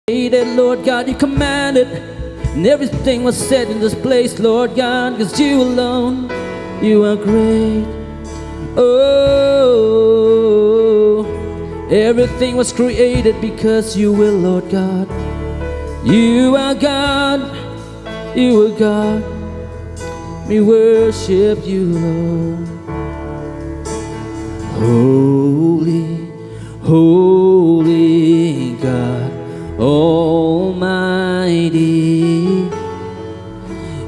That Lord God, you commanded, and everything was set in this place, Lord God, because you alone, you are great. Oh, everything was created because you will, Lord God. You are God, you are God. We worship you, Lord. Holy, holy God Almighty,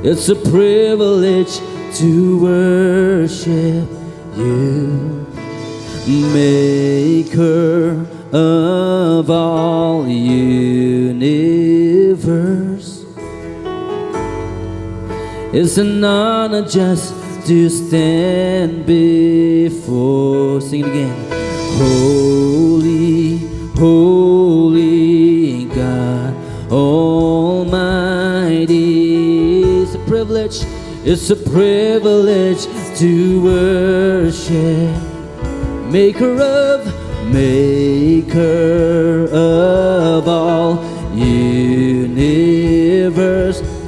it's a privilege to worship you, Maker of all universe. It's an honor just to stand before. Sing it again. Holy, holy God Almighty. It's a privilege to worship Maker of all universe.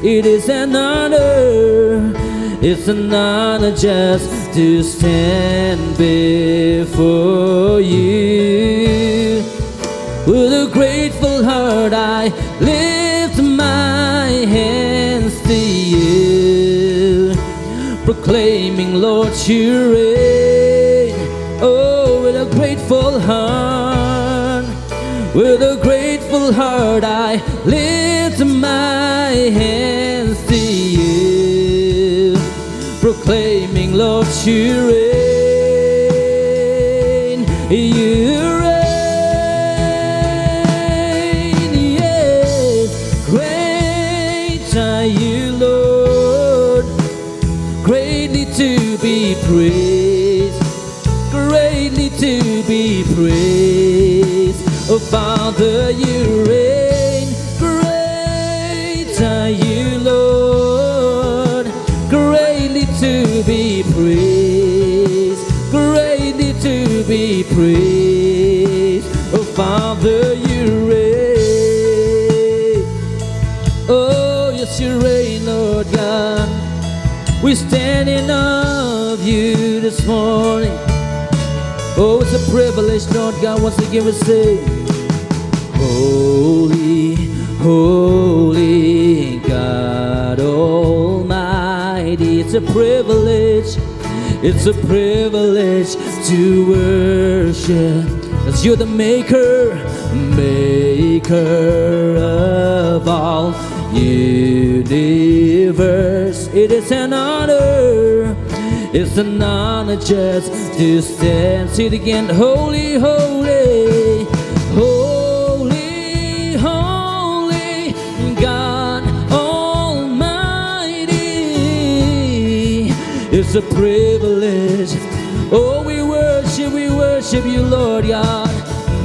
It is an honor, it's an honor just to stand before you. With a grateful heart I lift my hands to you, proclaiming, Lord, you reign. Oh, with a grateful heart, with a grateful heart I lift my hands to you, proclaiming, Lord, you reign. You reign, yes. Great are you, Lord, greatly to be praised, greatly to be praised. Oh, Father, you reign. Great are you, Lord, greatly to be praised, greatly to be praised. Oh, Father, you reign. Oh, yes, you reign, Lord God. We stand in awe of you this morning. Oh, it's a privilege, Lord God, once again we say, holy, holy God Almighty. It's a privilege to worship, 'cause you're the maker of all universe. It is an honor, it's an honor just to stand. See it again. Holy, holy, holy, holy God Almighty. It's a privilege. Oh, we worship you, Lord God,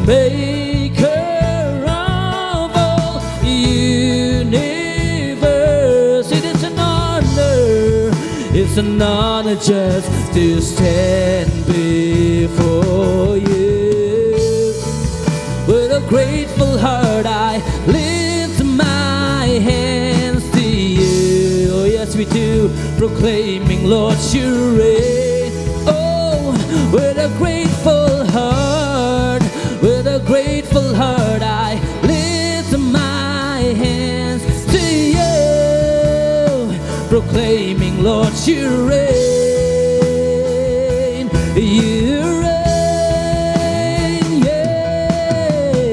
Maker of all universe. It is an honor, it's an honor just to stand before you. With a grateful heart I lift my hands to you. Oh, yes, we do, proclaiming, Lord, you reign. Oh, with a grateful heart, with a grateful heart I lift my hands to you, proclaiming, Lord, you reign. You reign, yeah.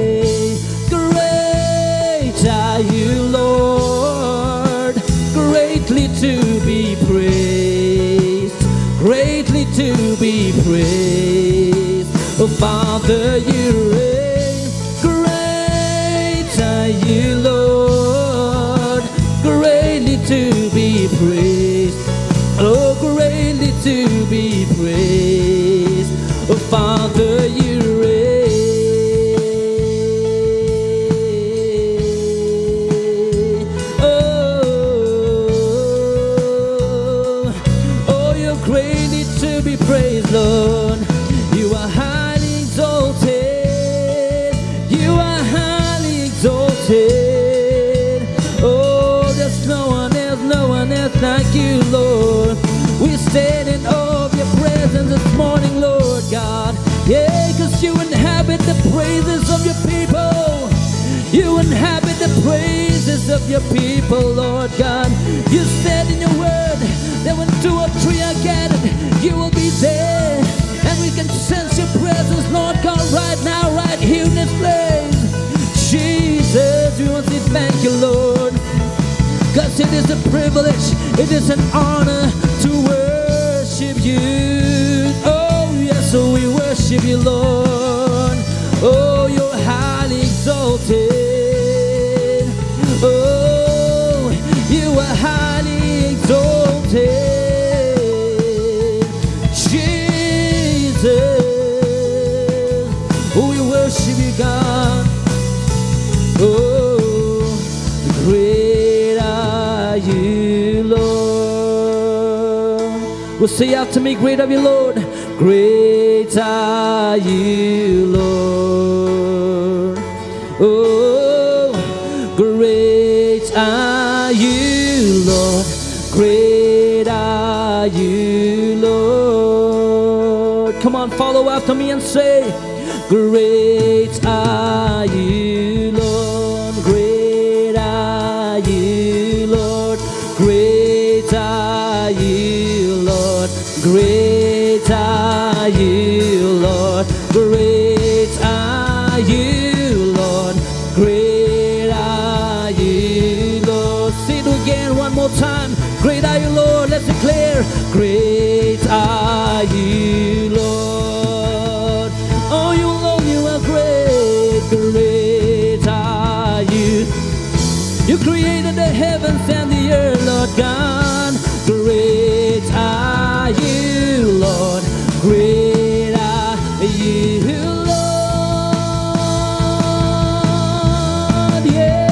Great are you, Lord, greatly to be praised, greatly to be praised. Oh, Father, you reign. Great are you, Lord, greatly to be praised. Oh, greatly to be praised. Oh, Father, you reign. Oh, you're greatly to be praised, Lord. You are highly exalted. You are highly exalted. morning, Lord God. Yeah, 'cause you inhabit the praises of your people. You inhabit the praises of your people, Lord God. You said in your word that when 2 or 3 are gathered, you will be there. And we can sense your presence, Lord God, right now, right here in this place. Jesus, we want to say thank you, Lord. 'Cause it is a privilege, it is an honor to worship you. Oh, yes, so we worship you, Lord. Oh, you're highly exalted. Oh, you are highly exalted. Jesus, oh, we worship you, God. Oh, great are you, Lord. Well, say after me, great are you, Lord. Great are you, Lord. Oh, great are you, Lord. Great are you, Lord. Come on, follow after me and say, great are you, Lord. Great are you, Lord. Great are you, Lord. Great are you, Lord. Great are you, Lord. Great are you, Lord. Say it again one more time. Great are you, Lord. Let's declare. Great are you, Lord. Oh, you alone, you are great. Great are you. You created the heavens and the earth, Lord God. Great are you, Lord. Great are you, Lord. Yeah.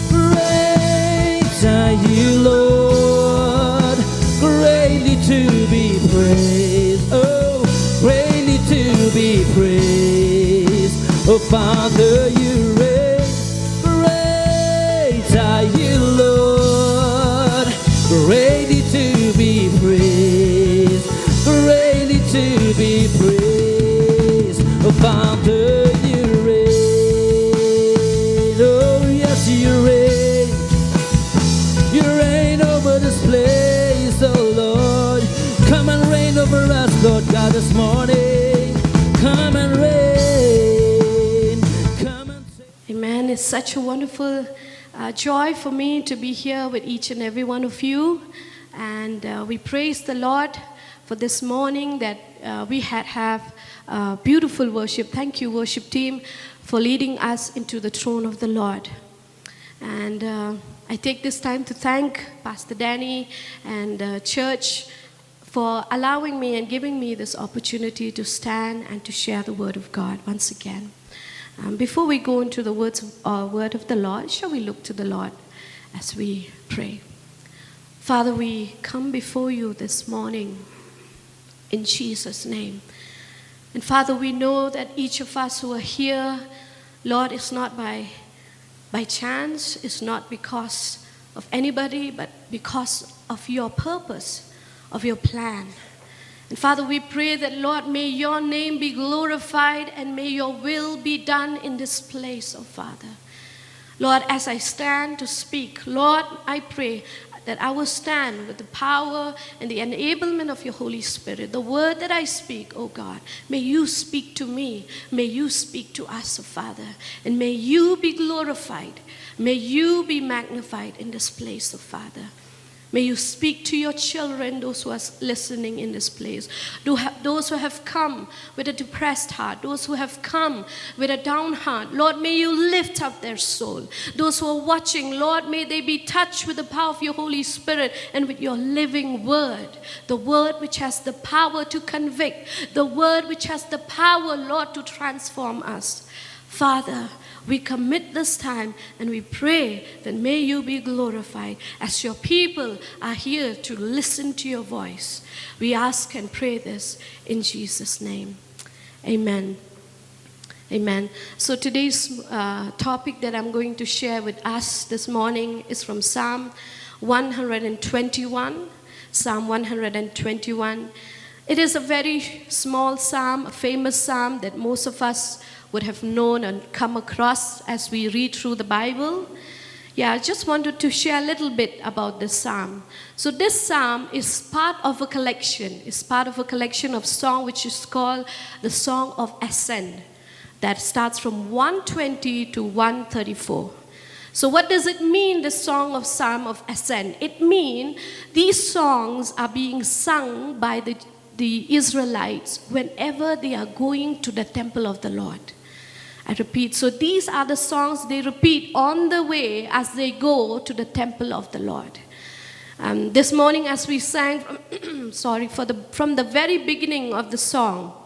Great are you, Lord. Greatly to be praised. Oh, greatly to be praised. Oh, Father, you reign. Great are you, Lord. Greatly to be praised. Greatly to be praised. Oh, Father, you reign. Oh, yes, you reign. You reign over this place, oh Lord. Come and reign over us, Lord God, this morning. Come and reign. Come and Amen. It's such a wonderful joy for me to be here with each and every one of you. And we praise the Lord for this morning that we have beautiful worship. Thank you, worship team, for leading us into the throne of the Lord. And I take this time to thank Pastor Danny and church for allowing me and giving me this opportunity to stand and to share the word of God once again. Before we go into the word of the Lord, shall we look to the Lord as we pray? Father, we come before you this morning in Jesus' name. And Father, we know that each of us who are here, Lord, is not by chance, it's not because of anybody, but because of your purpose, of your plan. And Father, we pray that, Lord, may your name be glorified and may your will be done in this place, oh Father. Lord, as I stand to speak, Lord, I pray that I will stand with the power and the enablement of your Holy Spirit. The word that I speak, oh God, may you speak to me. May you speak to us, oh Father. And may you be glorified. May you be magnified in this place, oh Father. May you speak to your children, those who are listening in this place. Those who have come with a depressed heart, those who have come with a down heart. Lord, may you lift up their soul. Those who are watching, Lord, may they be touched with the power of your Holy Spirit and with your living word. The word which has the power to convict. The word which has the power, Lord, to transform us. Father, we commit this time and we pray that may you be glorified as your people are here to listen to your voice. We ask and pray this in Jesus' name. Amen. Amen. So today's topic that I'm going to share with us this morning is from Psalm 121, Psalm 121. It is a very small psalm, a famous psalm that most of us would have known and come across as we read through the Bible. Yeah, I just wanted to share a little bit about this psalm. So this psalm is part of a collection. It's part of a collection of song which is called the Song of Ascent, that starts from 120 to 134. So what does it mean, the Song of Psalm of Ascent? It means these songs are being sung by the Israelites whenever they are going to the temple of the Lord. I repeat, so these are the songs they repeat on the way as they go to the temple of the Lord. This morning as we sang from the very beginning of the song,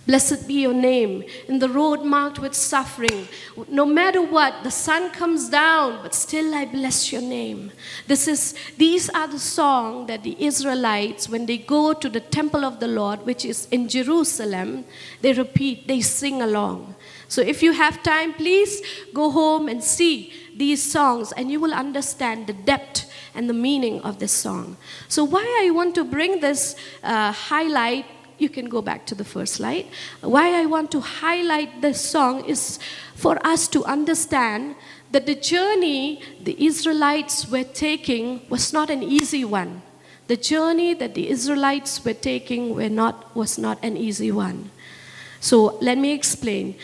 blessed be your name, in the road marked with suffering. No matter what, the sun comes down, but still I bless your name. These are the songs that the Israelites, when they go to the temple of the Lord, which is in Jerusalem, they repeat, they sing along. So if you have time, please go home and see these songs, and you will understand the depth and the meaning of this song. So why I want to bring this highlight, you can go back to the first slide. Why I want to highlight this song is for us to understand that the journey the Israelites were taking was not an easy one. The journey that the Israelites were taking was not an easy one. So let me explain.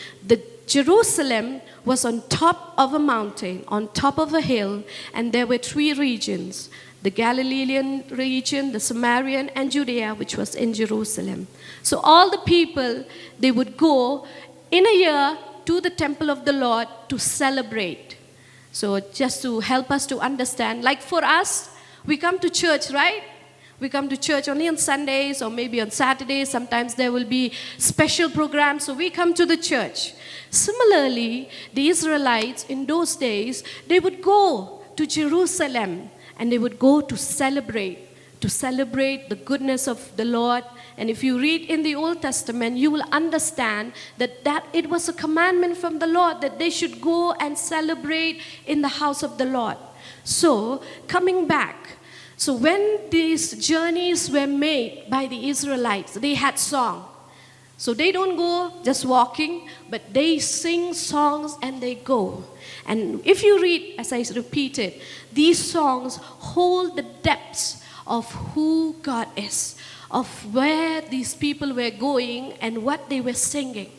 Jerusalem was on top of a mountain, on top of a hill, and there were three regions: the Galilean region, the Samarian, and Judea, which was in Jerusalem. So all the people, they would go in a year to the temple of the Lord to celebrate. So just to help us to understand, like for us, we come to church, right? We come to church only on Sundays or maybe on Saturdays. Sometimes there will be special programs, so we come to the church. Similarly, the Israelites in those days, they would go to Jerusalem and they would go to celebrate the goodness of the Lord. And if you read in the Old Testament, you will understand that it was a commandment from the Lord that they should go and celebrate in the house of the Lord. So, coming back, so when these journeys were made by the Israelites, they had song. So they don't go just walking, but they sing songs and they go. And if you read, as I repeated, these songs hold the depths of who God is, of where these people were going and what they were singing.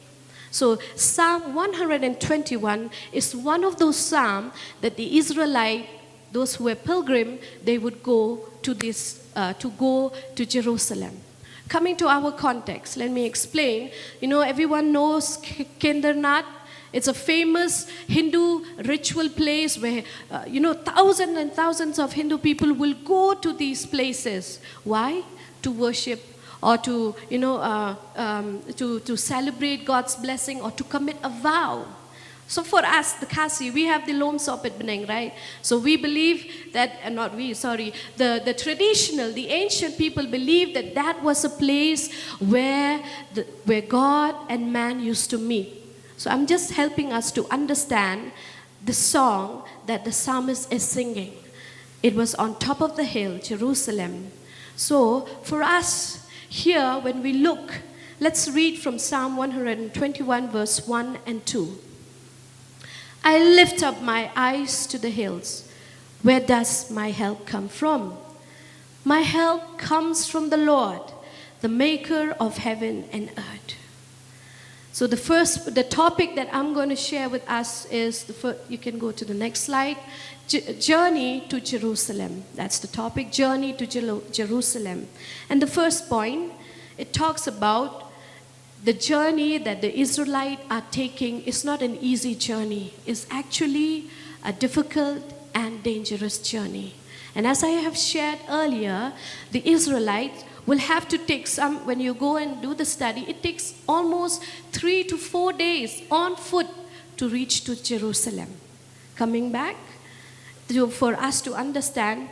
So Psalm 121 is one of those psalms that the Israelites, those who were pilgrim, they would go to Jerusalem. Coming to our context, let me explain. You know, everyone knows Kedarnath. It's a famous Hindu ritual place where, thousands and thousands of Hindu people will go to these places. Why? To worship or to celebrate God's blessing or to commit a vow. So for us, the Khasi, we have the Lom Sopet Beneng, right? So we believe that, the traditional, the ancient people believed that was a place where God and man used to meet. So I'm just helping us to understand the song that the psalmist is singing. It was on top of the hill, Jerusalem. So for us here, when we look, let's read from Psalm 121, verse 1 and 2. I lift up my eyes to the hills. Where does my help come from? My help comes from the Lord, the maker of heaven and earth. So the topic that I'm going to share with us is, you can go to the next slide, journey to Jerusalem. That's the topic, journey to Jerusalem. And the first point, it talks about the journey that the Israelites are taking is not an easy journey. It's actually a difficult and dangerous journey. And as I have shared earlier, the Israelites will have to take when you go and do the study, it takes almost 3 to 4 days on foot to reach to Jerusalem. Coming back, for us to understand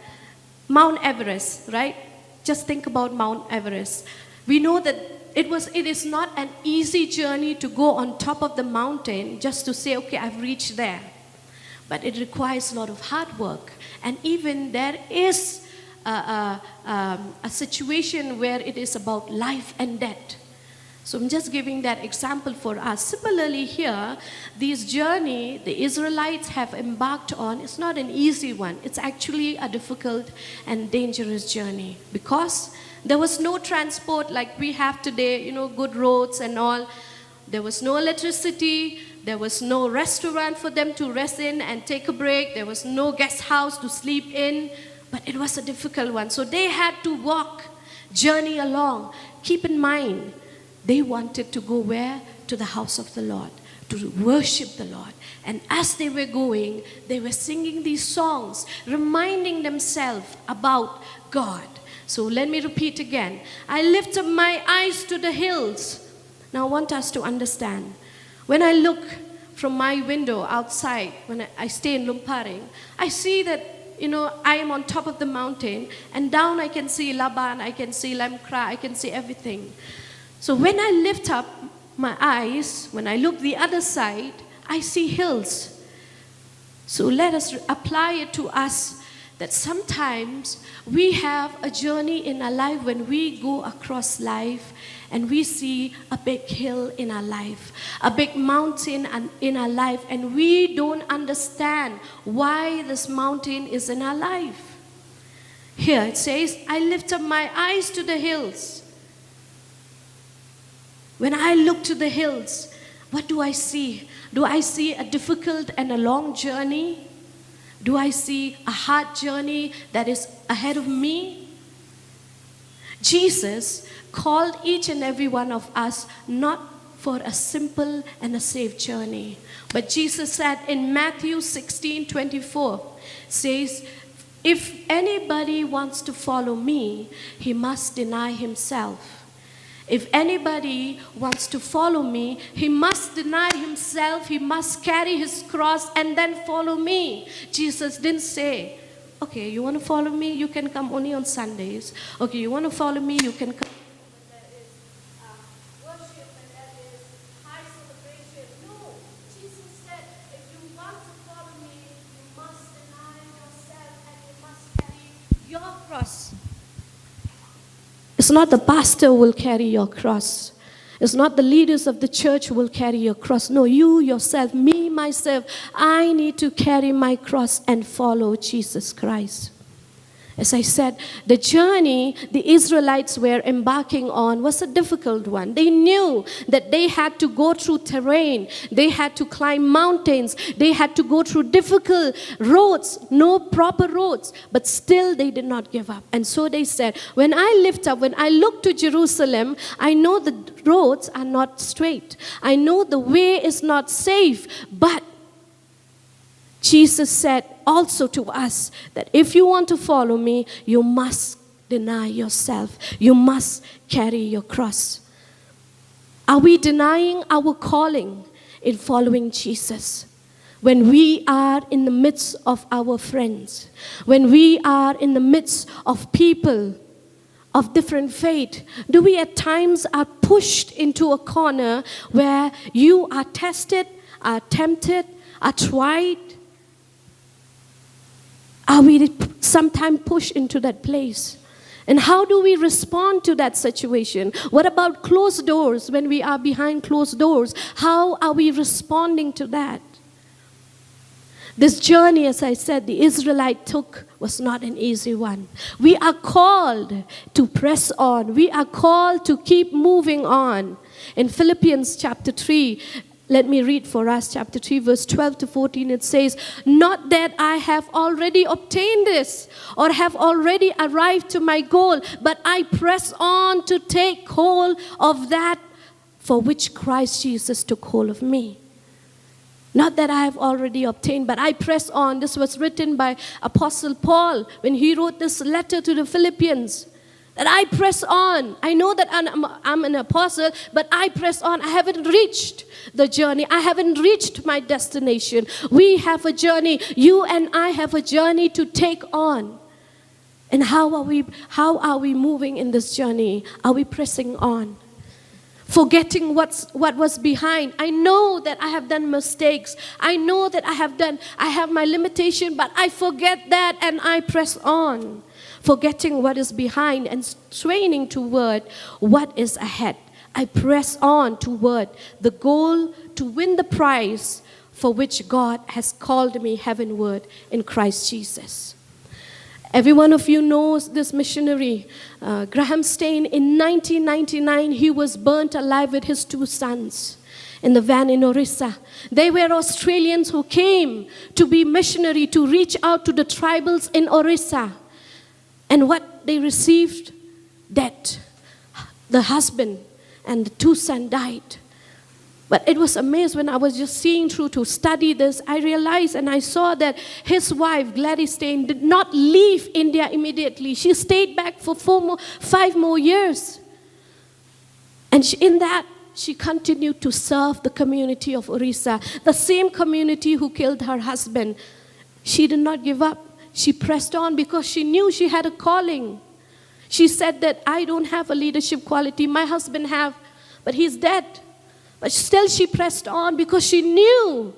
Mount Everest, right? Just think about Mount Everest. We know that it is not an easy journey to go on top of the mountain just to say, okay, I've reached there. But it requires a lot of hard work. And even there is a situation where it is about life and death. So I'm just giving that example for us. Similarly here, this journey the Israelites have embarked on is not an easy one. It's actually a difficult and dangerous journey because there was no transport like we have today, good roads and all. There was no electricity. There was no restaurant for them to rest in and take a break. There was no guest house to sleep in. But it was a difficult one. So they had to walk, journey along. Keep in mind, they wanted to go where? To the house of the Lord, to worship the Lord. And as they were going, they were singing these songs, reminding themselves about God. So let me repeat again. I lift up my eyes to the hills. Now I want us to understand. When I look from my window outside, when I stay in Lumparing, I see that I am on top of the mountain, and down I can see Laban, I can see Nongkhlaw, I can see everything. So when I lift up my eyes, when I look the other side, I see hills. So let us apply it to us that sometimes we have a journey in our life when we go across life and we see a big hill in our life, a big mountain in our life, and we don't understand why this mountain is in our life. Here it says, I lift up my eyes to the hills. When I look to the hills, what do I see? Do I see a difficult and a long journey? Do I see a hard journey that is ahead of me? Jesus called each and every one of us not for a simple and a safe journey. But Jesus said in Matthew 16:24, says, if anybody wants to follow me, he must deny himself. If anybody wants to follow me, he must deny himself, he must carry his cross and then follow me. Jesus didn't say, okay, you want to follow me, you can come only on Sundays. Okay, you want to follow me, you can come. There is worship and there is high celebration. No, Jesus said, if you want to follow me, you must deny yourself and you must carry your cross. It's not the pastor who will carry your cross. It's not the leaders of the church who will carry your cross. No, you yourself, me, myself, I need to carry my cross and follow Jesus Christ. As I said, the journey the Israelites were embarking on was a difficult one. They knew that they had to go through terrain. They had to climb mountains. They had to go through difficult roads, no proper roads. But still they did not give up. And so they said, when I lift up, when I look to Jerusalem, I know the roads are not straight. I know the way is not safe. But Jesus said also to us that if you want to follow me, you must deny yourself. You must carry your cross. Are we denying our calling in following Jesus? When we are in the midst of our friends, when we are in the midst of people of different faith, do we at times are pushed into a corner where you are tested, are tempted, are tried? Are we sometimes pushed into that place? And how do we respond to that situation? What about closed doors when we are behind closed doors? How are we responding to that? This journey, as I said, the Israelite took was not an easy one. We are called to press on. We are called to keep moving on. In Philippians chapter 3, let me read for us, chapter 3, verse 12 to 14. It says, not that I have already obtained this or have already arrived to my goal, but I press on to take hold of that for which Christ Jesus took hold of me. Not that I have already obtained, but I press on. This was written by Apostle Paul when he wrote this letter to the Philippians. That I press on. I know that I'm an apostle, but I press on. I haven't reached the journey. I haven't reached my destination. We have a journey. You and I have a journey to take on. And how are we moving in this journey? Are we pressing on? Forgetting what was behind. I know that I have done mistakes. I know that I have my limitation, but I forget that and I press on. forgetting what is behind and straining toward what is ahead. I press on toward the goal to win the prize for which God has called me heavenward in Christ Jesus. Every one of you knows this missionary, Graham Stain. In 1999, he was burnt alive with his 2 sons in the van in Orissa. They were Australians who came to be missionary, to reach out to the tribals in Orissa. And what they received? Death. The husband and the 2 sons died. But it was amazing when I was just seeing through to study this, I realized and I saw that his wife, Gladys Stain, did not leave India immediately. She stayed back for 5 more years. And in that, she continued to serve the community of Orissa, the same community who killed her husband. She did not give up. She pressed on because she knew she had a calling. She said that I don't have a leadership quality. My husband have, but he's dead. But still she pressed on because she knew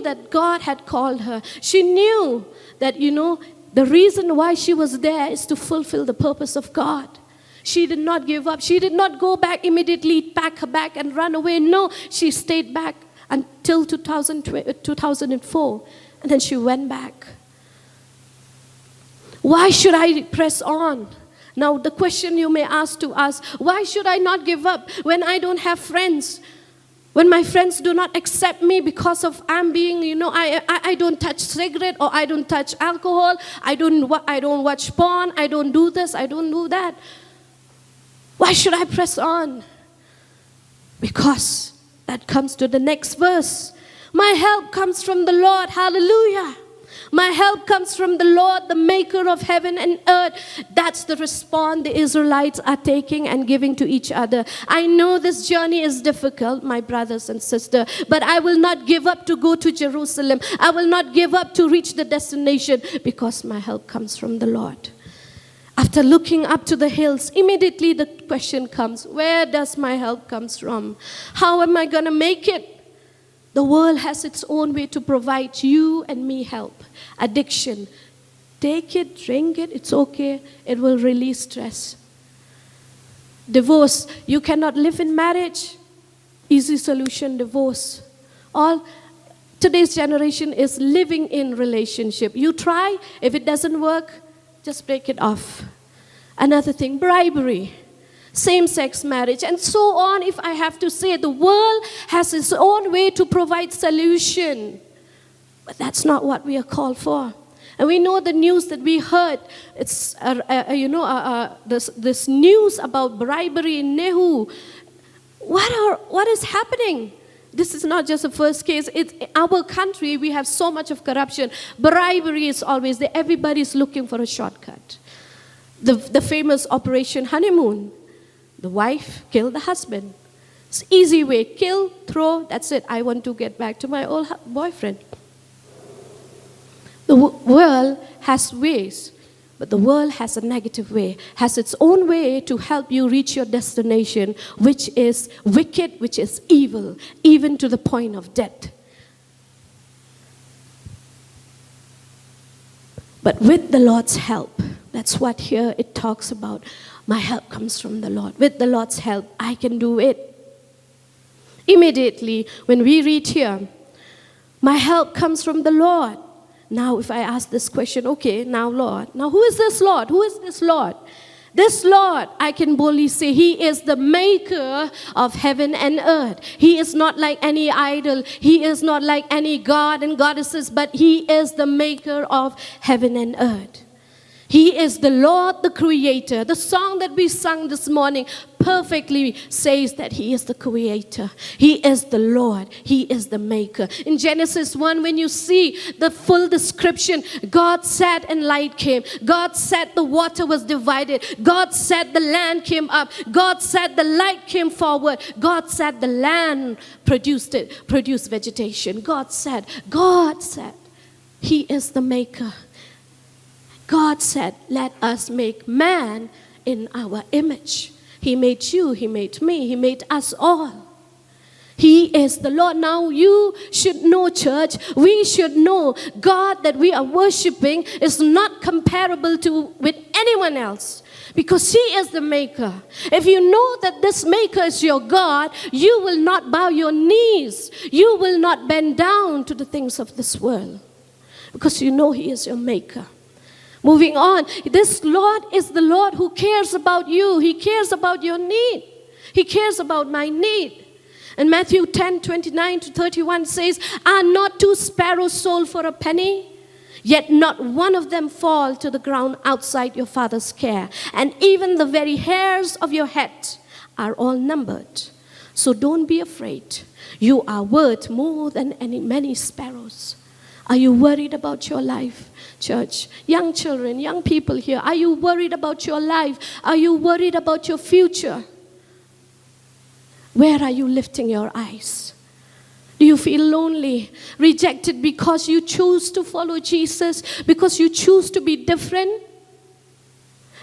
that God had called her. She knew that, the reason why she was there is to fulfill the purpose of God. She did not give up. She did not go back immediately, pack her bag and run away. No, she stayed back until 2004. And then she went back. Why should I press on? Now, the question you may ask to us, why should I not give up when I don't have friends? When my friends do not accept me because of I'm being, I don't touch cigarette or I don't touch alcohol. I don't watch porn. I don't do this. I don't do that. Why should I press on? Because that comes to the next verse. My help comes from the Lord. Hallelujah. My help comes from the Lord, the maker of heaven and earth. That's the response the Israelites are taking and giving to each other. I know this journey is difficult, my brothers and sisters, but I will not give up to go to Jerusalem. I will not give up to reach the destination because my help comes from the Lord. After looking up to the hills, immediately the question comes, where does my help come from? How am I going to make it? The world has its own way to provide you and me help. Addiction. Take it, drink it, it's okay. It will release stress. Divorce. You cannot live in marriage. Easy solution, divorce. Today's generation is living in relationship. You try, if it doesn't work, just break it off. Another thing, bribery. Same-sex marriage, and so on. If I have to say, the world has its own way to provide solution. But that's not what we are called for. And we know the news that we heard. It's, this news about bribery in Nehu. What is happening? This is not just the first case. In our country, we have so much of corruption. Bribery is always there. Everybody's looking for a shortcut. The famous Operation Honeymoon. The wife killed the husband. It's easy way. Kill, throw, that's it. I want to get back to my old boyfriend. The world has ways, but the world has a negative way, has its own way to help you reach your destination, which is wicked, which is evil, even to the point of death. But with the Lord's help, that's what here it talks about. My help comes from the Lord. With the Lord's help, I can do it. Immediately, when we read here, my help comes from the Lord. Now, if I ask this question, okay, now Lord. Now, who is this Lord? Who is this Lord? This Lord, I can boldly say, He is the maker of heaven and earth. He is not like any idol. He is not like any god and goddesses, but He is the maker of heaven and earth. He is the Lord, the Creator. The song that we sung this morning perfectly says that He is the Creator. He is the Lord. He is the Maker. In Genesis 1, when you see the full description, God said and light came. God said the water was divided. God said the land came up. God said the light came forward. God said the land produced vegetation. God said, He is the Maker. God said, let us make man in our image. He made you, He made me, He made us all. He is the Lord. Now you should know, church, we should know God that we are worshiping is not comparable with anyone else, because He is the maker. If you know that this maker is your God, you will not bow your knees. You will not bend down to the things of this world, because you know He is your maker. Moving on, this Lord is the Lord who cares about you. He cares about your need. He cares about my need. And Matthew 10:29-31 says, "Are not 2 sparrows sold for a penny? Yet not one of them fall to the ground outside your Father's care. And even the very hairs of your head are all numbered. So don't be afraid. You are worth more than many sparrows." Are you worried about your life, church? Young children, young people here, are you worried about your life? Are you worried about your future? Where are you lifting your eyes? Do you feel lonely, rejected because you choose to follow Jesus, because you choose to be different?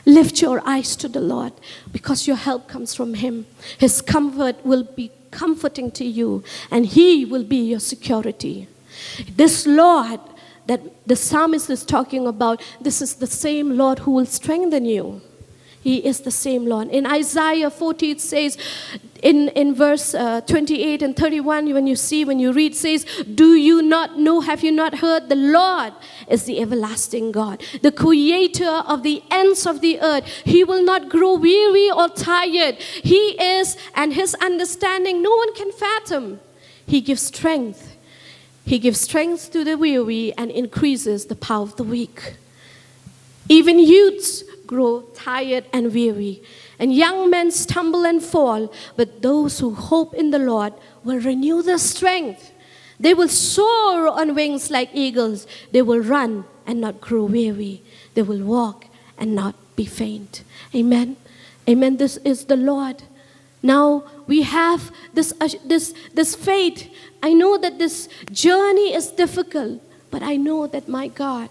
Lift your eyes to the Lord, because your help comes from Him. His comfort will be comforting to you, and He will be your security. This Lord that the psalmist is talking about, this is the same Lord who will strengthen you. He is the same Lord. In Isaiah 40, it says, in verse 28 and 31, when you read, it says, "Do you not know, have you not heard? The Lord is the everlasting God, the creator of the ends of the earth. He will not grow weary or tired. He is, and His understanding no one can fathom. He gives strength. He gives strength to the weary and increases the power of the weak. Even youths grow tired and weary, and young men stumble and fall, but those who hope in the Lord will renew their strength. They will soar on wings like eagles. They will run and not grow weary. They will walk and not be faint." Amen. Amen. This is the Lord. Now we have this faith. I know that this journey is difficult, but I know that my God,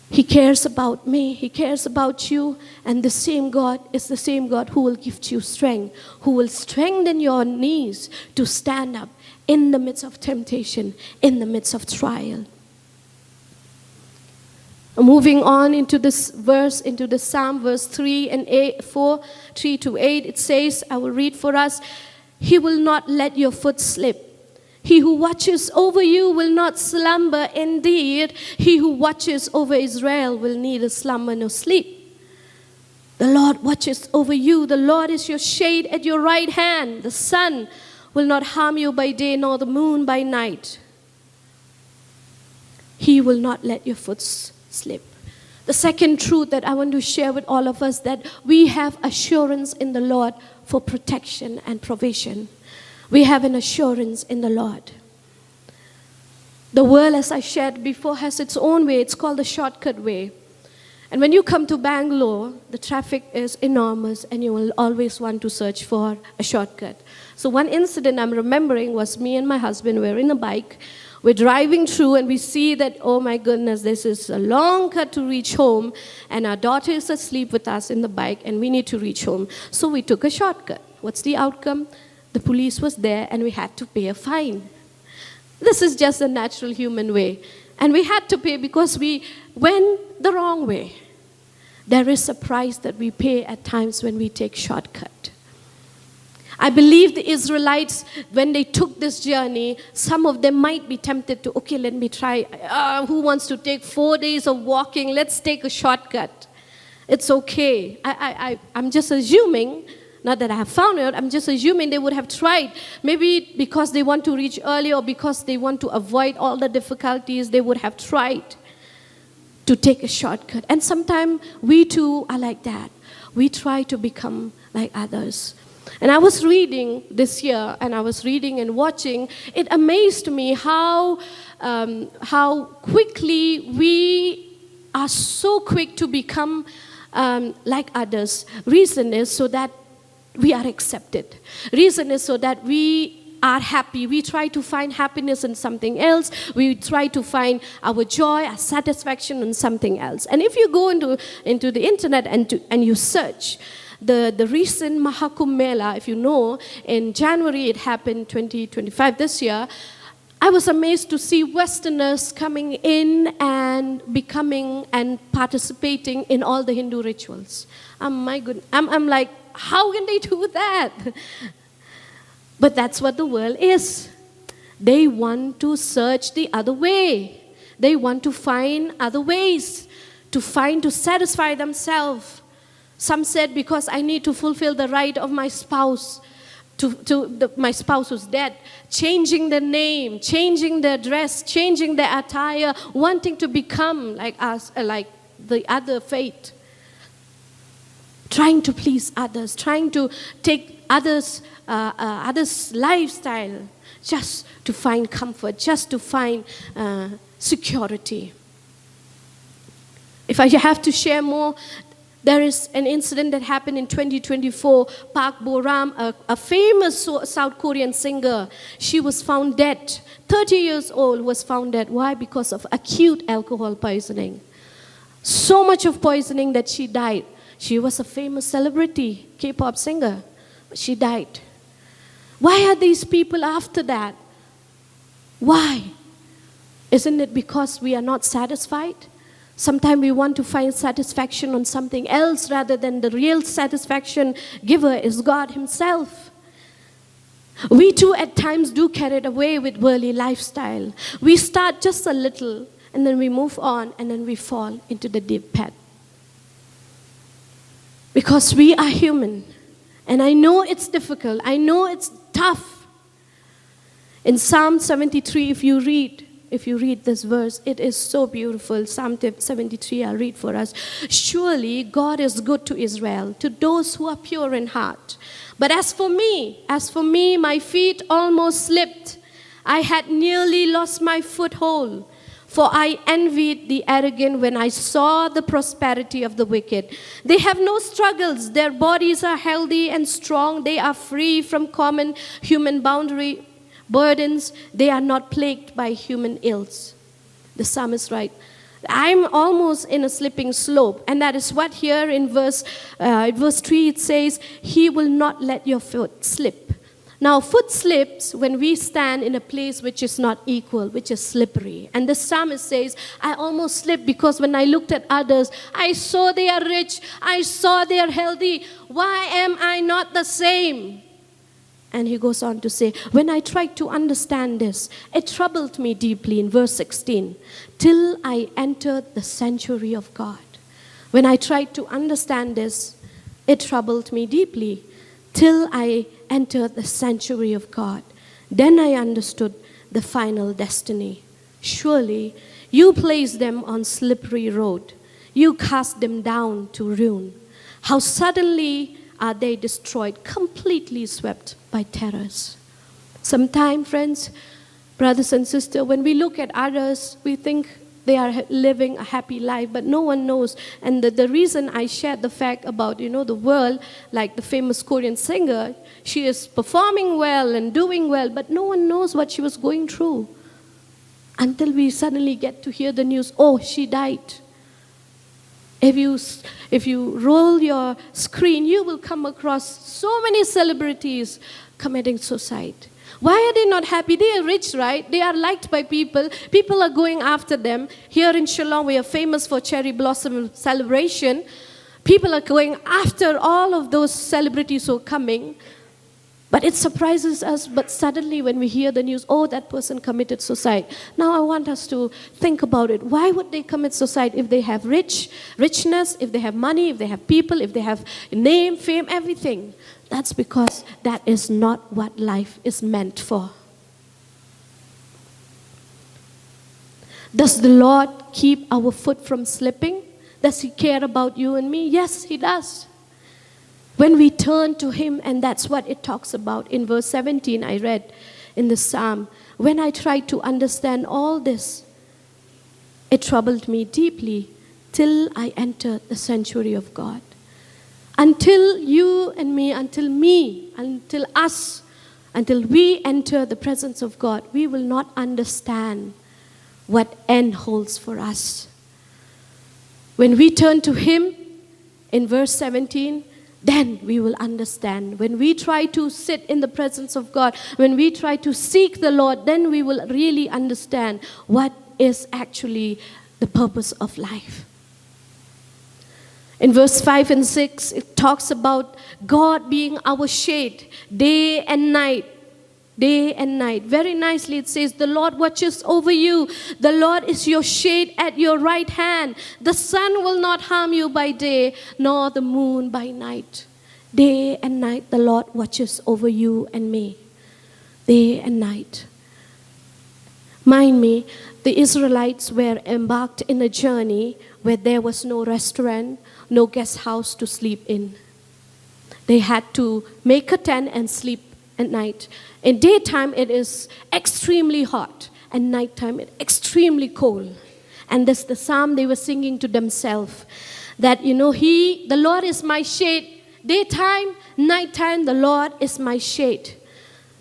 He cares about me, He cares about you, and the same God is the same God who will give you strength, who will strengthen your knees to stand up in the midst of temptation, in the midst of trial. Moving on into this verse, into the Psalm, verse 3 and 8, 4, 3 to 8, it says, I will read for us, "He will not let your foot slip. He who watches over you will not slumber. Indeed, He who watches over Israel will neither slumber nor sleep. The Lord watches over you. The Lord is your shade at your right hand. The sun will not harm you by day, nor the moon by night. He will not let your foot slip." The second truth that I want to share with all of us, that we have assurance in the Lord for protection and provision. We have an assurance in the Lord. The world, as I shared before, has its own way. It's called the shortcut way. And when you come to Bangalore, the traffic is enormous, and you will always want to search for a shortcut. So one incident I'm remembering was me and my husband were in a bike. We're driving through, and we see that, oh my goodness, this is a long cut to reach home, and our daughter is asleep with us in the bike, and we need to reach home. So we took a shortcut. What's the outcome? The police was there, and we had to pay a fine. This is just a natural human way. And we had to pay because we went the wrong way. There is a price that we pay at times when we take shortcut. I believe the Israelites, when they took this journey, some of them might be tempted to, okay, let me try. Who wants to take 4 days of walking? Let's take a shortcut. It's okay. I'm just assuming, not that I have found it, I'm just assuming they would have tried. Maybe because they want to reach early or because they want to avoid all the difficulties, they would have tried to take a shortcut. And sometimes we too are like that. We try to become like others. And I was reading this year, and I was reading and watching. It amazed me how quickly we are so quick to become like others. Reason is so that we are accepted. Reason is so that we are happy. We try to find happiness in something else. We try to find our joy, our satisfaction in something else. And if you go into the internet and you search, the recent Mahakumbh Mela, if you know, in January it happened, 2025 this year, I was amazed to see Westerners coming in and becoming and participating in all the Hindu rituals. My goodness, I'm like, how can they do that? But that's what the world is. They want to search the other way. They want to find other ways to satisfy themselves. Some said, because I need to fulfill the right of my spouse, my spouse who's dead, changing their name, changing their dress, changing their attire, wanting to become like us, like the other faith, trying to please others, trying to take others' lifestyle, just to find comfort, just to find security. If I have to share more, there is an incident that happened in 2024. Park Bo-ram, a famous South Korean singer, she was found dead. 30 years old, was found dead. Why? Because of acute alcohol poisoning. So much of poisoning that she died. She was a famous celebrity, K-pop singer, but she died. Why are these people after that? Why? Isn't it because we are not satisfied? Sometimes we want to find satisfaction on something else rather than the real satisfaction giver is God Himself. We too at times do carried away with worldly lifestyle. We start just a little and then we move on and then we fall into the deep pit. Because we are human. And I know it's difficult. I know it's tough. In Psalm 73, if you read this verse, it is so beautiful. Psalm 73, I'll read for us. Surely God is good to Israel, to those who are pure in heart. But as for me, my feet almost slipped. I had nearly lost my foothold. For I envied the arrogant when I saw the prosperity of the wicked. They have no struggles. Their bodies are healthy and strong. They are free from common human burdens. They are not plagued by human ills. The psalmist writes, I'm almost in a slipping slope. And that is what here in verse 3 it says, He will not let your foot slip. Now, foot slips when we stand in a place which is not equal, which is slippery. And the psalmist says, I almost slipped because when I looked at others, I saw they are rich, I saw they are healthy. Why am I not the same? And he goes on to say, when I tried to understand this, it troubled me deeply in verse 16, till I entered the sanctuary of God. When I tried to understand this, it troubled me deeply, till I entered the sanctuary of God. Then I understood the final destiny. Surely you place them on slippery road. You cast them down to ruin. How suddenly are they destroyed, completely swept by terrors. Sometimes, friends, brothers and sisters, when we look at others, we think they are living a happy life, but no one knows. And the reason I shared the fact about, the world, like the famous Korean singer, she is performing well and doing well, but no one knows what she was going through. Until we suddenly get to hear the news, oh, she died. If you roll your screen, you will come across so many celebrities committing suicide. Why are they not happy? They are rich, right? They are liked by people. People are going after them. Here in Shillong, we are famous for cherry blossom celebration. People are going after all of those celebrities who are coming. But it surprises us, but suddenly when we hear the news, oh, that person committed suicide. Now I want us to think about it. Why would they commit suicide if they have richness, if they have money, if they have people, if they have name, fame, everything? That's because that is not what life is meant for. Does the Lord keep our foot from slipping? Does He care about you and me? Yes, He does. When we turn to Him, and that's what it talks about in verse 17 I read in the Psalm. When I tried to understand all this, it troubled me deeply till I entered the sanctuary of God. Until you and me, until us, until we enter the presence of God, we will not understand what end holds for us. When we turn to Him, in verse 17, then we will understand. When we try to sit in the presence of God, when we try to seek the Lord, then we will really understand what is actually the purpose of life. In verse 5 and 6, it talks about God being our shade day and night. Day and night. Very nicely it says, the Lord watches over you. The Lord is your shade at your right hand. The sun will not harm you by day, nor the moon by night. Day and night the Lord watches over you and me. Day and night. Mind me, the Israelites were embarked in a journey where there was no restaurant, no guest house to sleep in. They had to make a tent and sleep at night. In daytime, it is extremely hot, and nighttime, it's extremely cold. And that's the psalm they were singing to themselves. That, the Lord is my shade. Daytime, nighttime, the Lord is my shade.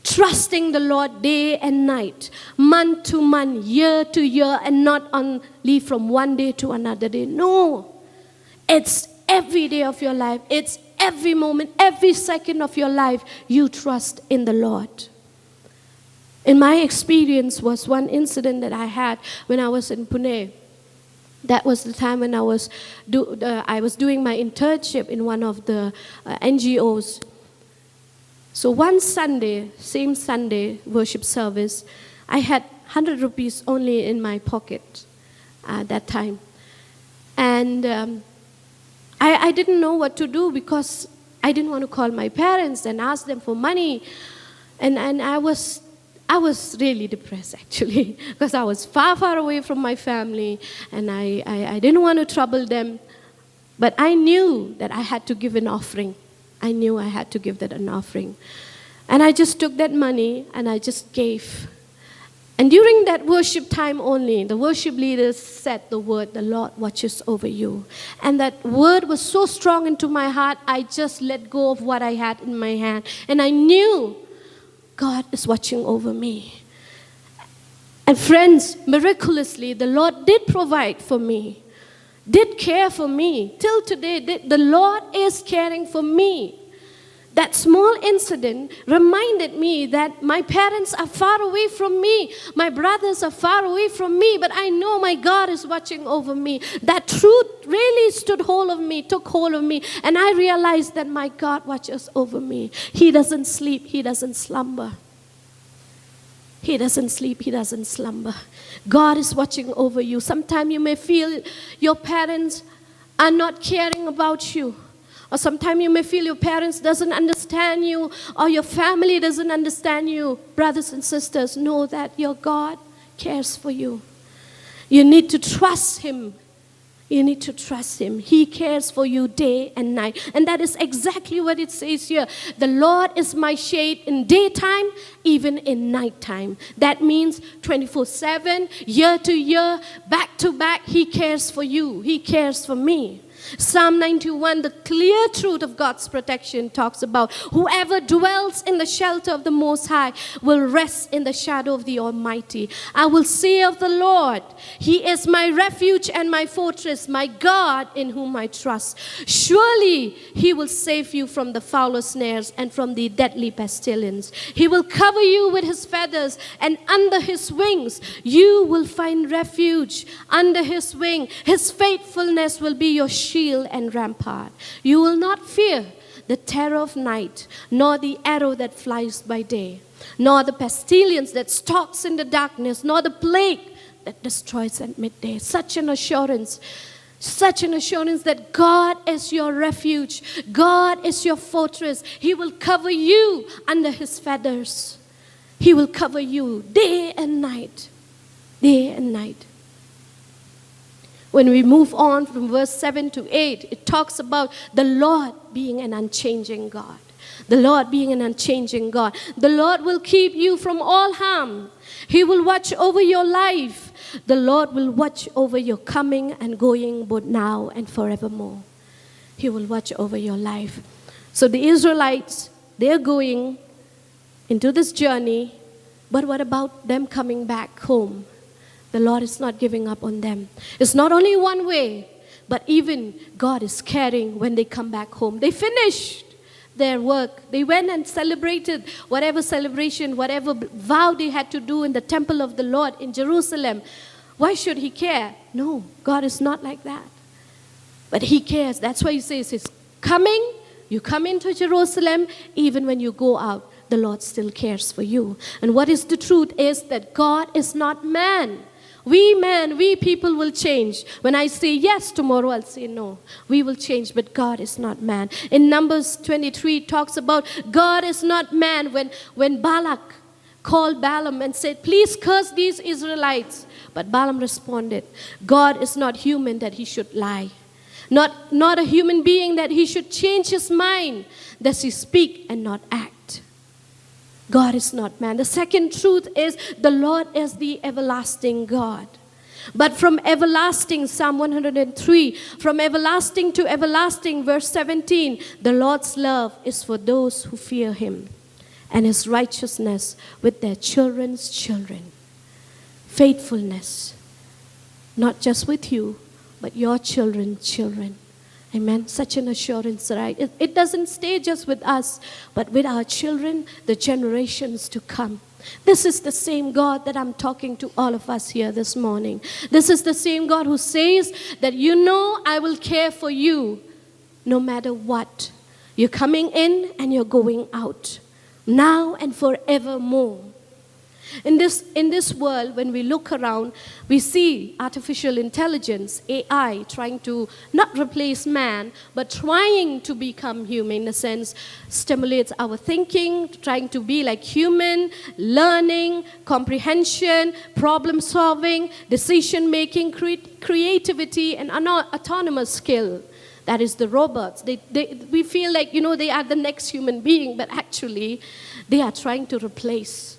Trusting the Lord day and night, month to month, year to year, and not only from one day to another day. No, it's every day of your life. It's every moment, every second of your life, you trust in the Lord. In my experience was one incident that I had when I was in Pune. That was the time when I was doing my internship in one of the NGOs. So one Sunday, same Sunday worship service, I had 100 rupees only in my pocket at that time. And I didn't know what to do because I didn't want to call my parents and ask them for money. And I was really depressed actually because I was far away from my family and I didn't want to trouble them. But I knew that I had to give an offering. I knew I had to give that an offering. And I just took that money and I just gave. And during that worship time only, the worship leaders said the word, the Lord watches over you. And that word was so strong into my heart, I just let go of what I had in my hand. And I knew God is watching over me. And friends, miraculously, the Lord did provide for me, did care for me. Till today, the Lord is caring for me. That small incident reminded me that my parents are far away from me. My brothers are far away from me, but I know my God is watching over me. That truth really took hold of me, and I realized that my God watches over me. He doesn't sleep, He doesn't slumber. He doesn't sleep, He doesn't slumber. God is watching over you. Sometimes you may feel your parents are not caring about you. Or sometimes you may feel your parents doesn't understand you or your family doesn't understand you. Brothers and sisters, know that your God cares for you. You need to trust Him. You need to trust Him. He cares for you day and night. And that is exactly what it says here. The Lord is my shade in daytime, even in nighttime. That means 24/7, year to year, back to back, He cares for you. He cares for me. Psalm 91, the clear truth of God's protection talks about whoever dwells in the shelter of the Most High will rest in the shadow of the Almighty. I will say of the Lord, He is my refuge and my fortress, my God in whom I trust. Surely He will save you from the foulest snares and from the deadly pestilence. He will cover you with His feathers, and under His wings you will find refuge. Under His wing, His faithfulness will be your shield and rampart. You will not fear the terror of night, nor the arrow that flies by day, nor the pestilence that stalks in the darkness, nor the plague that destroys at midday. Such an assurance that God is your refuge. God is your fortress. He will cover you under His feathers. He will cover you day and night. Day and night. When we move on from verse 7 to 8, it talks about the Lord being an unchanging God. The Lord being an unchanging God. The Lord will keep you from all harm. He will watch over your life. The Lord will watch over your coming and going both now and forevermore. He will watch over your life. So the Israelites, they're going into this journey, but what about them coming back home? The Lord is not giving up on them. It's not only one way, but even God is caring when they come back home. They finished their work. They went and celebrated whatever celebration, whatever vow they had to do in the temple of the Lord in Jerusalem. Why should He care? No, God is not like that. But He cares. That's why He says He's coming. You come into Jerusalem, even when you go out, the Lord still cares for you. And what is the truth is that God is not man. We people will change. When I say yes, tomorrow I'll say no. We will change, but God is not man. In Numbers 23, it talks about God is not man. When Balak called Balaam and said, please curse these Israelites. But Balaam responded, God is not human that He should lie. Not a human being that He should change His mind. Does He speak and not act? God is not man. The second truth is the Lord is the everlasting God. But from everlasting, Psalm 103, from everlasting to everlasting, verse 17, the Lord's love is for those who fear Him, and His righteousness with their children's children. Faithfulness, not just with you, but your children's children. Amen. Such an assurance, right? It doesn't stay just with us, but with our children, the generations to come. This is the same God that I'm talking to all of us here this morning. This is the same God who says that, I will care for you no matter what. You're coming in and you're going out, now and forevermore. In this world, when we look around, we see artificial intelligence, AI, trying to not replace man, but trying to become human, in a sense, stimulates our thinking, trying to be like human, learning, comprehension, problem solving, decision making, creativity, and autonomous skill. That is the robots. We feel like, they are the next human being, but actually, they are trying to replace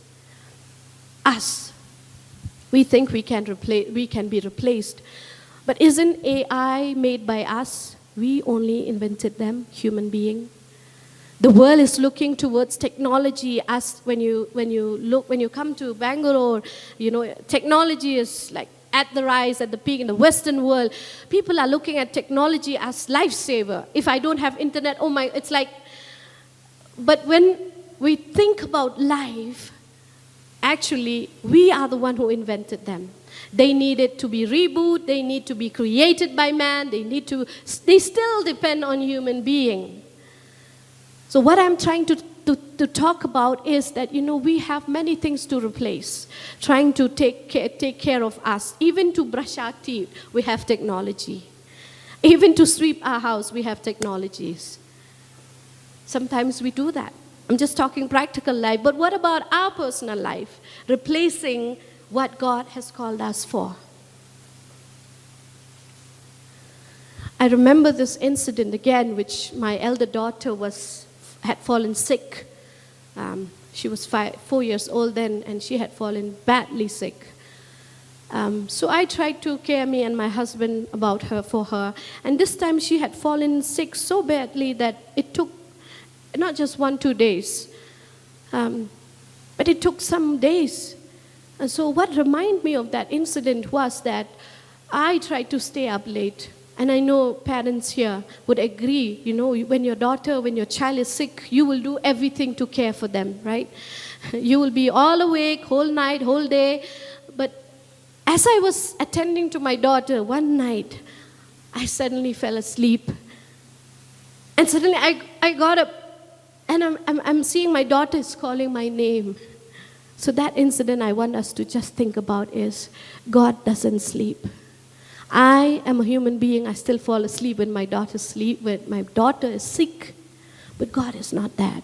us. We think we can be replaced. But isn't AI made by us? We only invented them, human being. The world is looking towards technology. As when you come to Bangalore, technology is like at the rise, at the peak in the Western world. People are looking at technology as lifesaver. If I don't have internet, it's like. But when we think about life, actually, we are the one who invented them. They needed to be rebooted. They need to be created by man. They still depend on human being. So what I'm trying to talk about is that, we have many things to replace, trying to take care of us. Even to brush our teeth, we have technology. Even to sweep our house, we have technologies. Sometimes we do that. I'm just talking practical life, but what about our personal life? Replacing what God has called us for. I remember this incident again, which my elder daughter had fallen sick. She was 4 years old then, and she had fallen badly sick. So I tried to care me and my husband for her. And this time she had fallen sick so badly that it took not just 1-2 days, but it took some days. And so what reminded me of that incident was that I tried to stay up late. And I know parents here would agree, when your child is sick, you will do everything to care for them, right? You will be all awake, whole night, whole day. But as I was attending to my daughter one night, I suddenly fell asleep. And suddenly I got up, and I'm seeing my daughter is calling my name. So that incident I want us to just think about is, God doesn't sleep. I am a human being. I still fall asleep when my daughter is sick. But God is not that.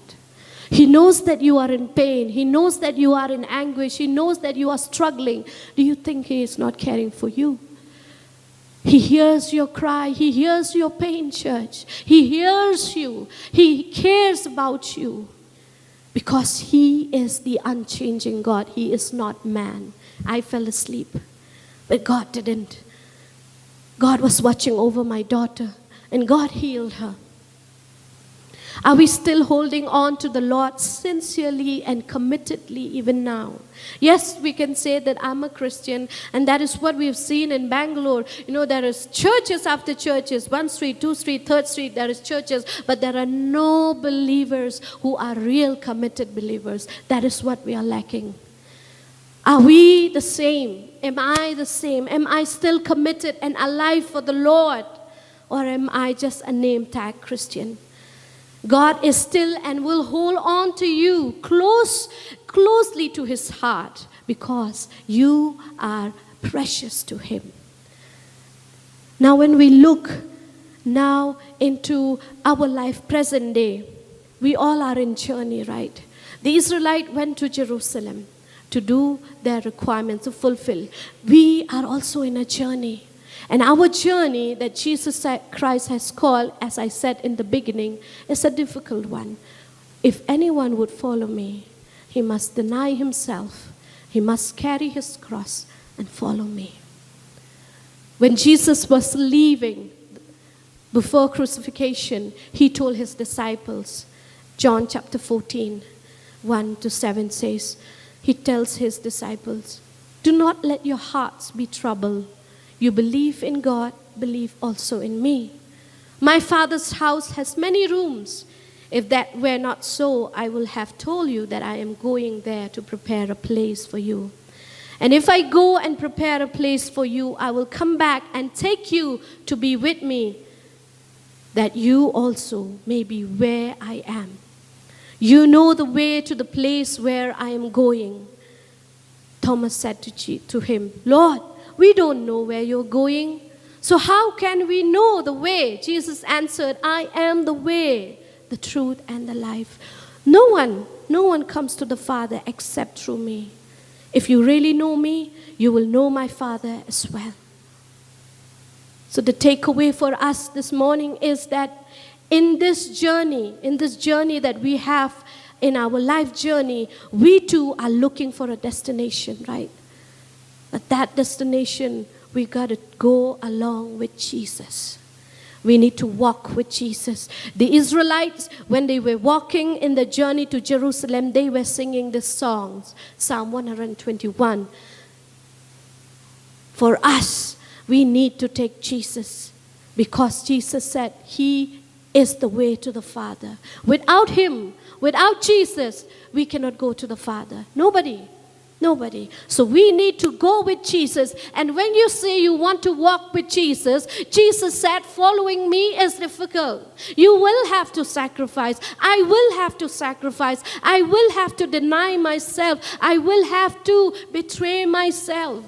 He knows that you are in pain. He knows that you are in anguish. He knows that you are struggling. Do you think He is not caring for you? He hears your cry. He hears your pain, church. He hears you. He cares about you. Because He is the unchanging God. He is not man. I fell asleep, but God didn't. God was watching over my daughter, and God healed her. Are we still holding on to the Lord sincerely and committedly even now? Yes, we can say that I'm a Christian, and that is what we've seen in Bangalore. There is churches after churches, 1 street, 2 street, 3rd street, there is churches, but there are no believers who are real committed believers. That is what we are lacking. Are we the same? Am I the same? Am I still committed and alive for the Lord? Or am I just a name tag Christian? God is still and will hold on to you closely to His heart because you are precious to Him. Now when we look now into our life present day, we all are in journey, right? The Israelites went to Jerusalem to do their requirements, to fulfill. We are also in a journey. And our journey that Jesus Christ has called, as I said in the beginning, is a difficult one. If anyone would follow me, he must deny himself. He must carry his cross and follow me. When Jesus was leaving before crucifixion, He told His disciples, John chapter 14, 1-7 says, He tells His disciples, do not let your hearts be troubled. You believe in God, believe also in me. My Father's house has many rooms. If that were not so, I will have told you that I am going there to prepare a place for you. And if I go and prepare a place for you, I will come back and take you to be with me, that you also may be where I am. You know the way to the place where I am going. Thomas said to him, Lord, we don't know where you're going. So how can we know the way? Jesus answered, I am the way, the truth, and the life. No one comes to the Father except through me. If you really know me, you will know my Father as well. So the takeaway for us this morning is that in this journey that we have in our life journey, we too are looking for a destination, right? But that destination, we got to go along with Jesus. We need to walk with Jesus. The Israelites, when they were walking in the journey to Jerusalem, they were singing this song, Psalm 121. For us, we need to take Jesus because Jesus said He is the way to the Father. Without Him, without Jesus, we cannot go to the Father. Nobody. So we need to go with Jesus. And when you say you want to walk with Jesus, Jesus said following me is difficult. You will have to sacrifice. I will have to sacrifice. I will have to deny myself. I will have to betray myself.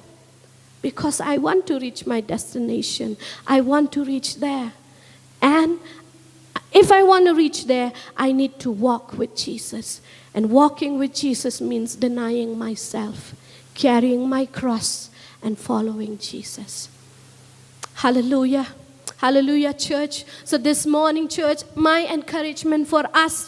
Because I want to reach my destination. I want to reach there. And if I want to reach there, I need to walk with Jesus. And walking with Jesus means denying myself, carrying my cross, and following Jesus. Hallelujah. Hallelujah, church. So this morning, church, my encouragement for us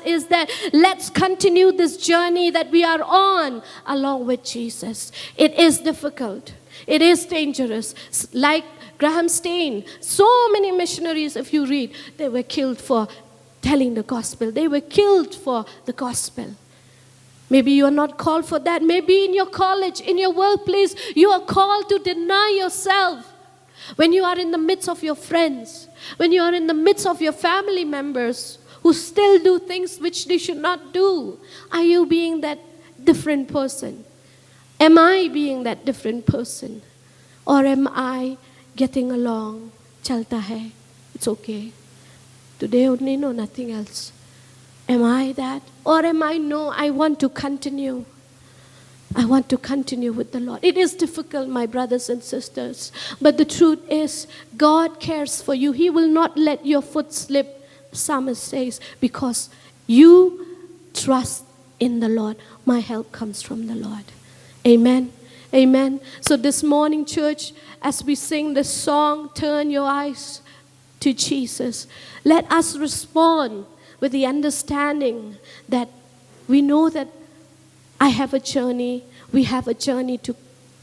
is that let's continue this journey that we are on along with Jesus. It is difficult. It is dangerous. Like Graham Stain, so many missionaries, if you read, they were killed for telling the gospel. They were killed for the gospel. Maybe you are not called for that. Maybe in your college, in your workplace, you are called to deny yourself. When you are in the midst of your friends, when you are in the midst of your family members who still do things which they should not do, are you being that different person? Am I being that different person? Or am I getting along? Chalta hai. It's okay. Today only, no, nothing else. Am I that? Or am I, no, I want to continue. I want to continue with the Lord. It is difficult, my brothers and sisters. But the truth is, God cares for you. He will not let your foot slip, the psalmist says, because you trust in the Lord. My help comes from the Lord. Amen. Amen. So this morning, church, as we sing this song, turn your eyes to Jesus. Let us respond with the understanding that we know that I have a journey, we have a journey to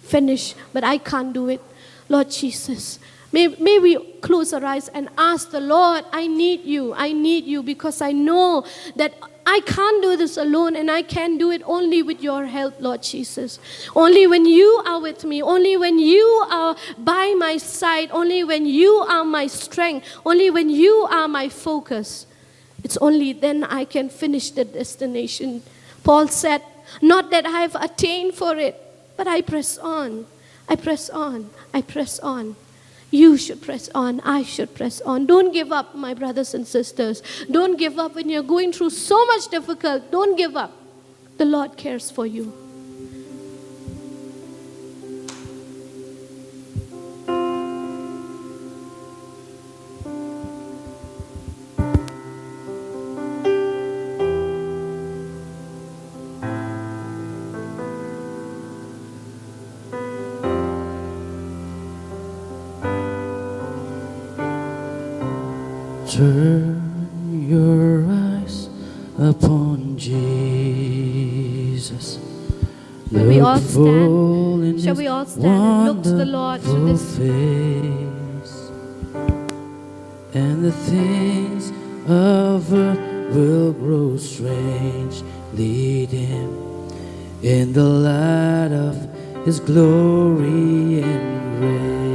finish, but I can't do it. Lord Jesus, May we close our eyes and ask the Lord, I need you because I know that I can't do this alone, and I can do it only with your help, Lord Jesus. Only when you are with me, only when you are by my side, only when you are my strength, only when you are my focus, it's only then I can finish the destination. Paul said, not that I have attained for it, but I press on. I press on. I press on. You should press on. I should press on. Don't give up, my brothers and sisters. Don't give up when you're going through so much difficult. Don't give up. The Lord cares for you. Turn your eyes upon Jesus. Shall we all full in stand? Shall His we all stand and look to the Lord through wonderful this? face? And the things of earth will grow strange, lead Him in the light of His glory and grace.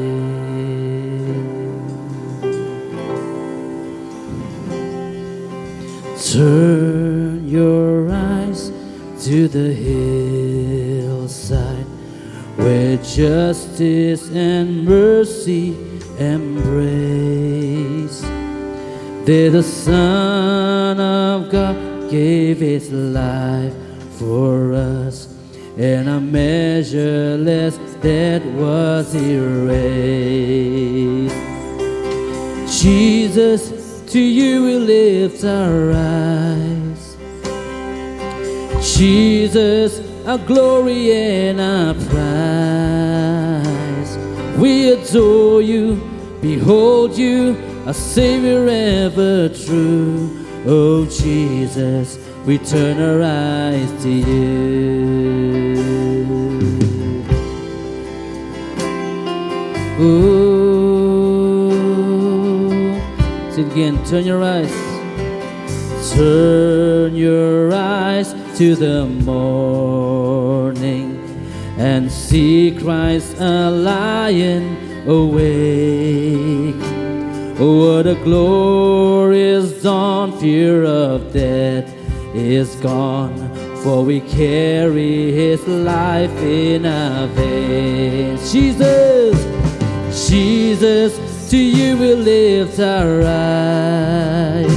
Turn your eyes to the hillside where justice and mercy embrace. There the Son of God gave His life for us, and a measureless debt was erased. Jesus, to you we lift our eyes. Jesus, our glory and our prize. We adore you, behold you, a Savior ever true. Oh Jesus, we turn our eyes to you. Say it again, turn your eyes. Turn your eyes to the morning and see Christ a Lion awake. What a glorious dawn, fear of death is gone, for we carry His life in our veins. Jesus, Jesus, to you we lift our eyes.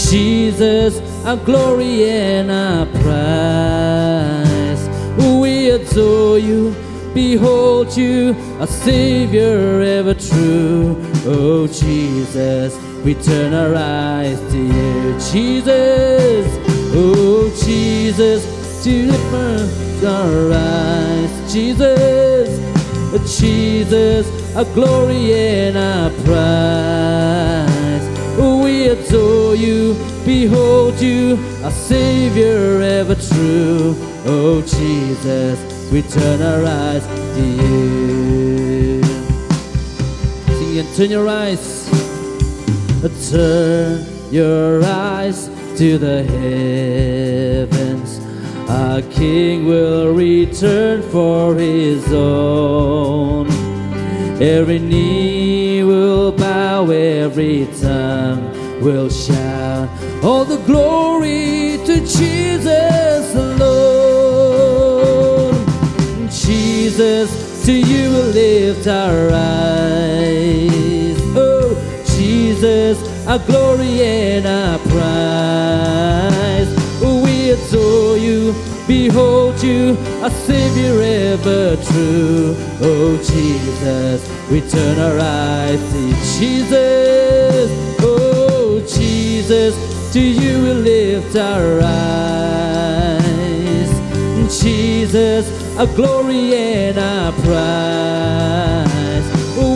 Jesus, our glory and our prize. We adore you, behold you, a Savior ever true. Oh Jesus, we turn our eyes to you. Jesus, oh Jesus, to lift our eyes. Jesus, Jesus, our glory and our prize. We adore you, behold you, a Savior ever true. Oh Jesus, we turn our eyes to you. Sing and turn your eyes. Turn your eyes to the heavens. Our King will return for His own. Every knee will bow, every tongue will shout, all the glory to Jesus alone. Jesus, to you will lift our eyes. Oh, Jesus, our glory and our prize. We adore you, behold you, a Savior ever true. Oh Jesus, we turn our eyes to Jesus. Oh Jesus, to you we lift our eyes. Jesus, our glory and our prize.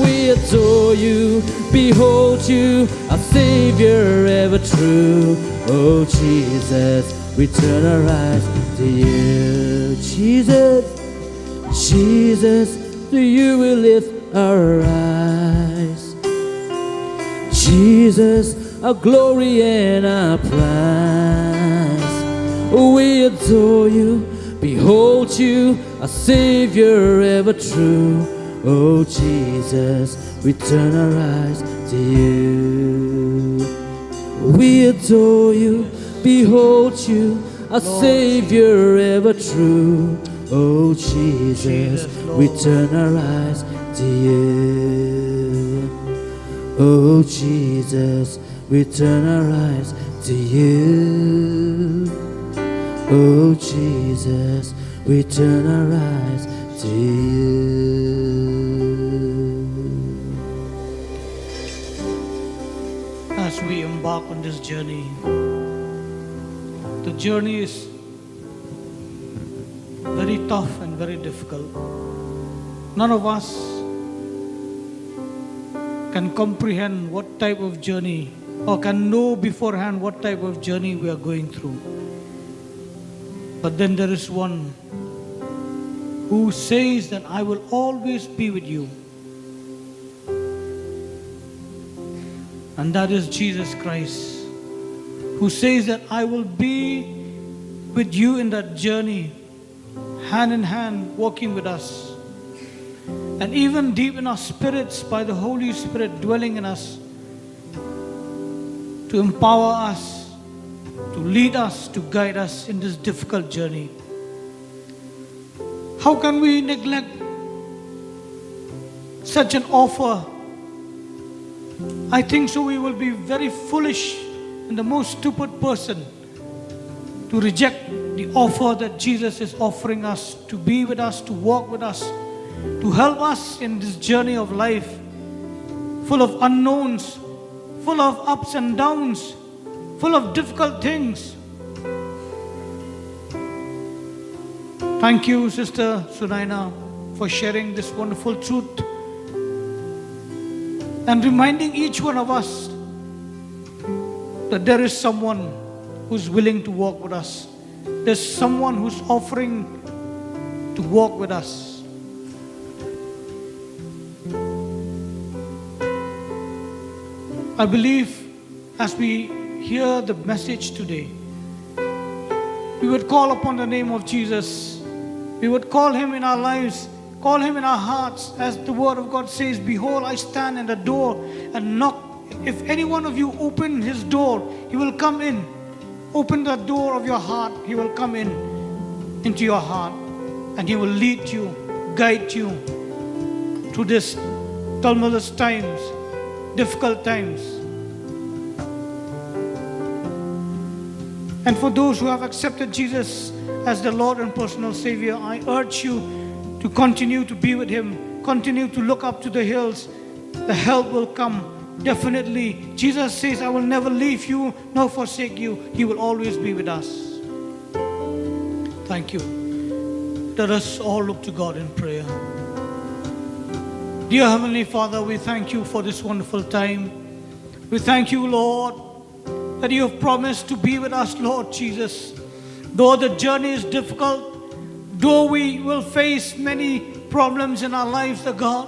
We adore you, behold you, a Savior ever true. Oh Jesus, we turn our eyes to you. Jesus, Jesus, to you we lift our eyes. Jesus, our glory and our prize. We adore you, behold you, our Savior ever true. Oh Jesus, we turn our eyes to you. We adore you, behold you, our Savior ever true. Oh Jesus, we turn our eyes to you. Oh Jesus, we turn our eyes to you. Oh Jesus, we turn our eyes to you. As we embark on this journey, the journey is very tough and very difficult. None of us can comprehend what type of journey, or can know beforehand what type of journey we are going through. But then there is one who says that I will always be with you. And that is Jesus Christ, who says that I will be with you in that journey, hand in hand, walking with us. And even deep in our spirits, by the Holy Spirit dwelling in us, to empower us, to lead us, to guide us in this difficult journey. How can we neglect such an offer? I think so we will be very foolish and the most stupid person to reject the offer that Jesus is offering us, to be with us, to walk with us, to help us in this journey of life, full of unknowns, full of ups and downs, full of difficult things. Thank you, Sister Sunaina, for sharing this wonderful truth and reminding each one of us that there is someone who's willing to walk with us. There's someone who's offering to walk with us. I believe as we hear the message today, we would call upon the name of Jesus. We would call Him in our lives, call Him in our hearts, as the Word of God says, behold, I stand at the door and knock. If any one of you open His door, He will come in. Open the door of your heart, He will come in into your heart, and He will lead you, guide you through this tumultuous times, difficult times. And for those who have accepted Jesus as the Lord and personal Savior, I urge you to continue to be with Him, continue to look up to the hills. The help will come. Definitely, Jesus says, I will never leave you nor forsake you. He will always be with us. Thank you. Let us all look to God in prayer. Dear Heavenly Father, we thank you for this wonderful time. We thank you, Lord, that you have promised to be with us, Lord Jesus. Though the journey is difficult, though we will face many problems in our lives, O God,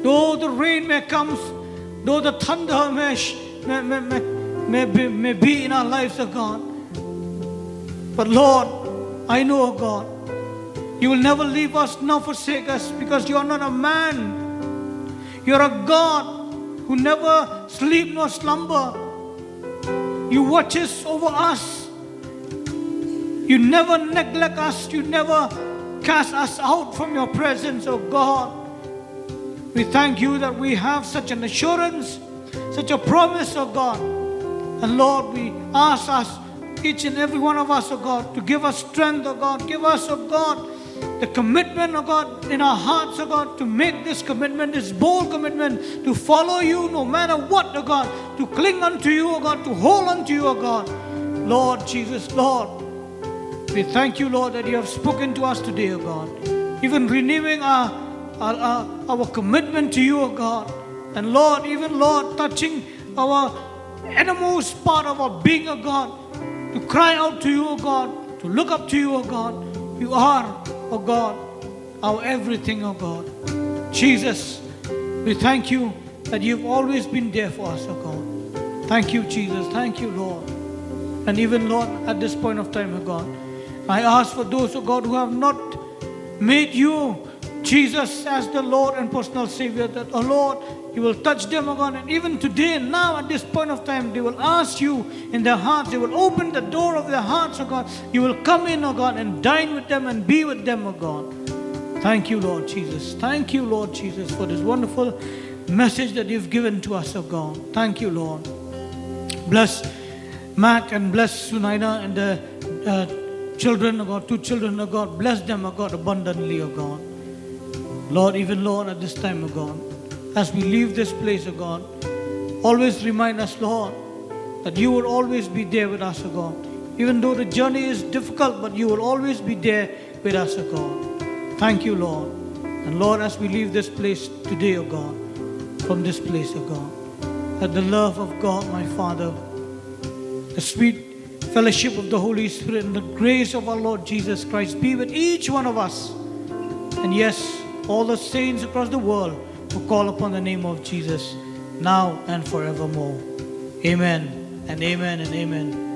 though the rain may come, though the thunder may be in our lives, O God. But Lord, I know, O God, you will never leave us nor forsake us, because you are not a man. You are a God who never sleep nor slumber. You watches over us. You never neglect us. You never cast us out from your presence, O God. We thank you that we have such an assurance, such a promise, O God. And Lord, we ask us, each and every one of us, O God, to give us strength, O God. Give us, O God, the commitment, O God, in our hearts, O God, to make this commitment, this bold commitment, to follow you no matter what, O God, to cling unto you, O God, to hold unto you, O God. Lord Jesus, Lord, we thank you, Lord, that you have spoken to us today, O God, even renewing our commitment to you, O God. And Lord, even Lord, touching our innermost part of our being, O God, to cry out to you, O God, to look up to you, O God. You are, O God, our everything, O God. Jesus, We thank you that you've always been there for us, oh God. Thank you, Jesus. Thank you, Lord. And even, Lord, at this point of time, oh God, I ask for those, oh God, who have not made you, Jesus, as the Lord and personal Savior, that, oh Lord, you will touch them, oh God. And even today, now at this point of time, they will ask you in their hearts. They will open the door of their hearts, oh God. You will come in, oh God, and dine with them and be with them, oh God. Thank you, Lord Jesus. Thank you, Lord Jesus, for this wonderful message that you've given to us, oh God. Thank you, Lord. Bless Matt and bless Sunaina and the children, oh God, 2 children, oh God. Bless them, oh God, abundantly, oh God. Lord, even Lord, at this time, oh God, as we leave this place, oh God, always remind us, Lord, that you will always be there with us, oh God. Even though the journey is difficult, but you will always be there with us, oh God. Thank you, Lord. And Lord, as we leave this place today, oh God, from this place, oh God, that the love of God, my Father, the sweet fellowship of the Holy Spirit, and the grace of our Lord Jesus Christ be with each one of us. And yes, all the saints across the world who call upon the name of Jesus, now and forevermore. Amen and amen and amen.